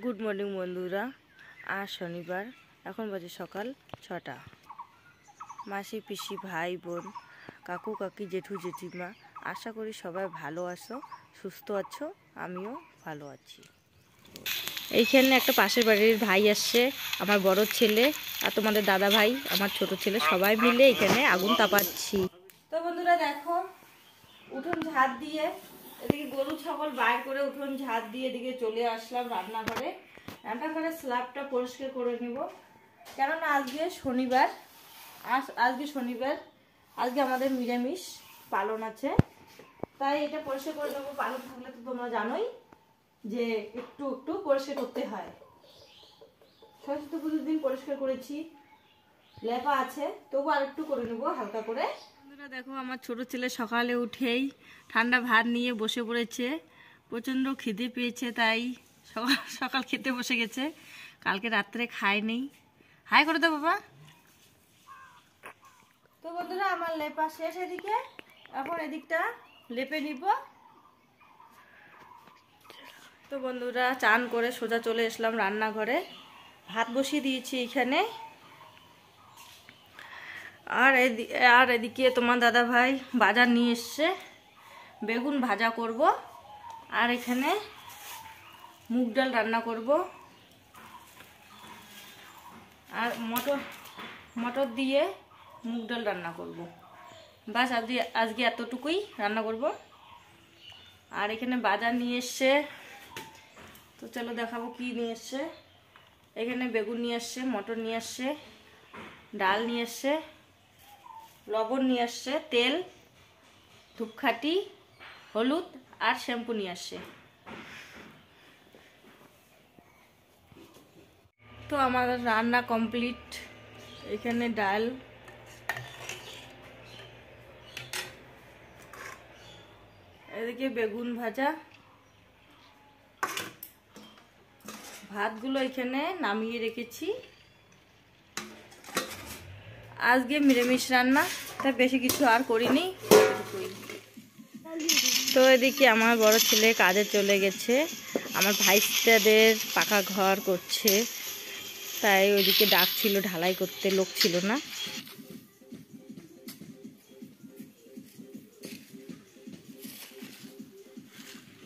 Good morning বন্ধুরা। আজ শনিবার, এখন বাজে সকাল 6টা। মাসি পিসি ভাই বোন কাকু কাকি জেঠু জেঠিমা, আশা করি সবাই ভালো আছো, সুস্থ আছো, আমিও ভালো আছি। এইখানে একটা পাশের বাড়ির ভাই আসছে, আমার বড় ছেলে আর তোমাদের দাদা ভাই, আমার ছোট ছেলে, সবাই মিলে এখানে আগুন তাপাচ্ছি। তো বন্ধুরা দেখো, উঠোন ঝাড় দিয়ে এদিকে গরু ছাগল বাইর করে উঠোন ঝাড় দিয়ে এদিকে চলে আসলাম রান্নাঘরে। রান্নাঘরের স্ল্যাবটা পরিষ্কার করে নিব, কেননা আজকে শনিবার। আজকে আমাদের নিরামিষ পালন আছে, তাই এটা পরিষ্কার করে নেবো। পালন থাকলে তো তোমরা জানোই যে একটু একটু পরিষ্কার করতে হয়। সরস্বতী পুজোর দিন পরিষ্কার করেছি, লেপা আছে, তবু আর একটু করে নেবো হালকা করে। বন্ধুরা দেখো, আমার ছোট ছেলে সকালে উঠেই ঠান্ডা ভাত নিয়ে বসে পড়েছে। প্রচণ্ড খিদে পেয়েছে, তাই সকাল সকাল খেতে বসে গেছে। কালকে রাত্রে খায়নি। হাই করে দাও বাবা। তো বন্ধুরা, আমার লেপা শেষ এদিকে, এখন এদিকটা লেপে নিব। তো বন্ধুরা, চান করে সোজা চলে আসলাম রান্নাঘরে। ভাত বসিয়ে দিয়েছি এখানে। আর এদিকে তোমার দাদা ভাই বাজার নিয়ে এসছে, বেগুন ভাজা করব, আর এখানে মুগ ডাল রান্না করব, আর মটর দিয়ে মুগ ডাল রান্না করব। বাস আজকে এতটুকুই রান্না করব। আর এখানে বাজার নিয়ে এসছে, তো চলো দেখাবো কি নিয়ে এসছে। এখানে বেগুন নিয়ে আসছে, মটর নিয়ে আসছে, ডাল নিয়ে আসছে, লবণ নিয়ে আসছে, তেল, ধূপকাঠি, হলুদ আর শ্যাম্পু নিয়ে আসছে। তো আমার রান্না কমপ্লিট। এখানে ডাল, এদিকে বেগুন ভাজা, ভাতগুলো এখানে নামিয়ে রেখেছি। আজকে নিরামিষ রান্না, তাই বেশি কিছু আর করিনি। তো এদিকে আমার বড় ছেলে কাজে চলে গেছে, আমার ভাইস্তাদের পাকা ঘর করছে, তাই ওইদিকে ডাকছিল ঢালাই করতে, লোক ছিল না।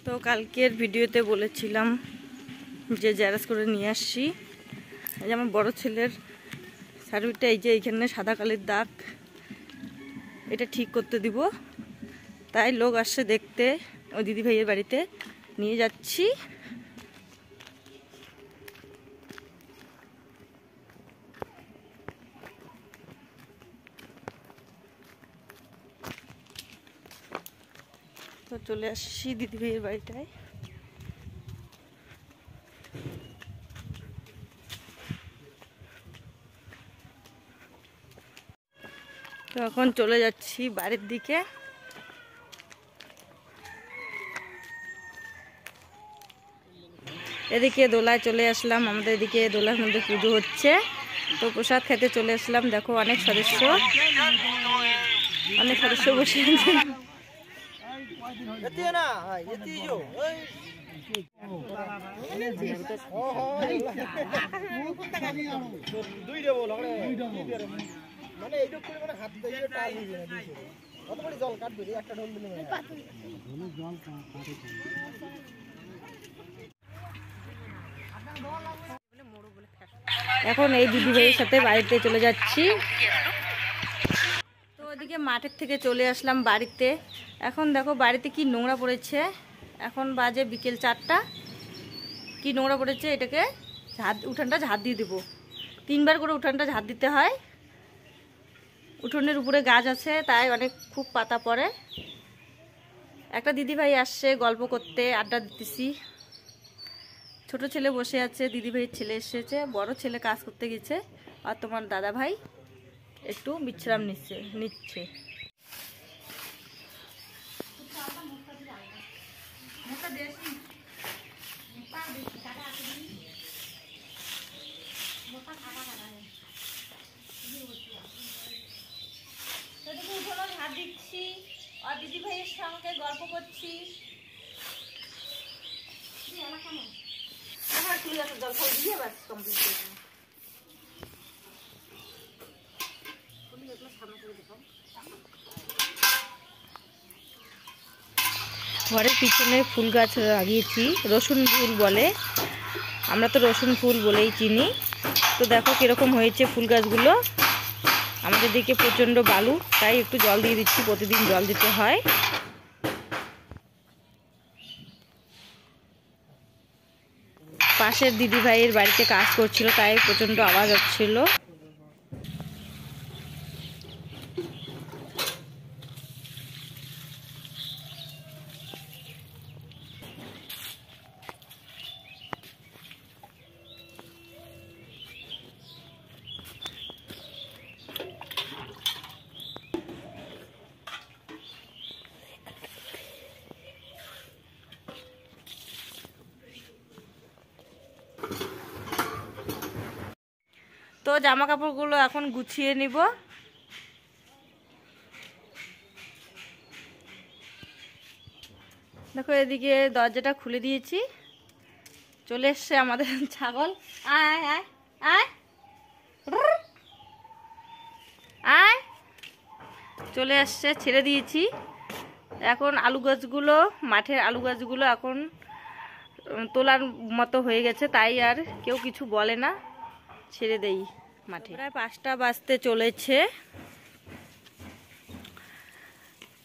তো কালকের ভিডিওতে বলেছিলাম যে জেরক্স করে নিয়ে আসছি। এই যে আমার বড় ছেলের সার্টিফিকেটটা, এই যে এইখানে সাদা কালির দাগ, এটা ঠিক করতে দিব, তাই লোক আসছে দেখতে। ওই দিদি ভাইয়ের বাড়িতে নিয়ে যাচ্ছি। তো চলে আসছি দিদি ভাইয়ের বাড়িটায়। তো এখন চলে যাচ্ছি বাড়ির দিকে। এদিকে দোলায় চলে আসলাম, আমাদের এদিকে দোলার মধ্যে পুজো হচ্ছে, তো প্রসাদ খেতে চলে আসলাম। দেখো অনেক সদস্য বসে আছে। এখন এই দিদি ভাইয়ের সাথে বাড়িতে চলে যাচ্ছি। তো ওদিকে মাঠের থেকে চলে আসলাম বাড়িতে। এখন দেখো বাড়িতে কি নোংরা পড়েছে। এখন বাজে বিকেল 4টা, কি নোংরা পড়েছে। এটাকে উঠানটা ঝাড় দিয়ে দেবো। 3বার করে উঠানটা ঝাড় দিতে হয়। উঠোনের উপরে গাছ আছে, তাই খুব পাতা পড়ে। একটা দিদি ভাই আসছে, গল্প করতে আড্ডা দিতেছি। ছোট ছেলে বসে আছে, দিদি ভাইয়ের ছেলে এসেছে, বড় ছেলে কাজ করতে গেছে, আর তোমার দাদা ভাই একটু বিশ্রাম নিচ্ছে। উঠোনো ঝাড় দিচ্ছি আর দিদি ভাইয়ের সঙ্গে গল্প করছি। জল ফল দিয়ে বাস কমপ্লিট করে দেবো। ঘরের পিছনে ফুল গাছ লাগিয়েছি, রসুন ফুল বলে, আমরা তো রসুন ফুল বলেই চিনি। তো দেখো কীরকম হয়েছে ফুল গাছগুলো। আমাদের দিকে প্রচণ্ড বালু, তাই একটু জল দিয়ে দিচ্ছি, প্রতিদিন জল দিতে হয়। পাশের দিদি ভাইয়ের বাড়িতে কাজ করছিল, তাই প্রচণ্ড আওয়াজ হচ্ছিল। তো জামা কাপড়গুলো এখন গুছিয়ে নিব। দেখো এদিকে দরজাটা খুলে দিয়েছি, চলে এসছে আমাদের ছাগল। আয় আয় আয় আয়, চলে আসছে, ছেড়ে দিয়েছি। এখন আলু গাছগুলো, মাঠের আলু গাছগুলো এখন তোলার মতো হয়ে গেছে, তাই আর কেউ কিছু বলে না, ছেড়ে দেই মাঠে। প্রায় 5টা বাজতে চলেছে।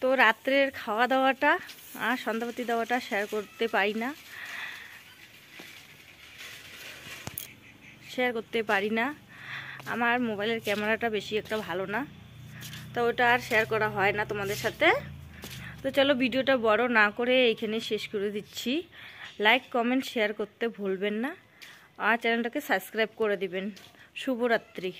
তো রাত্রের খাওয়া দাওয়াটা আর সন্ধ্যাবাতি দেওয়াটা শেয়ার করতে পারি না। আমার মোবাইলের ক্যামেরাটা বেশি একটা ভালো না, তো ওটা আর শেয়ার করা হয় না তোমাদের সাথে। তো চলো ভিডিওটা বড় না করে এইখানে শেষ করে দিচ্ছি। লাইক কমেন্ট শেয়ার করতে ভুলবেন না, আর চ্যানেলটাকে সাবস্ক্রাইব করে দিবেন। শুভরাত্রি।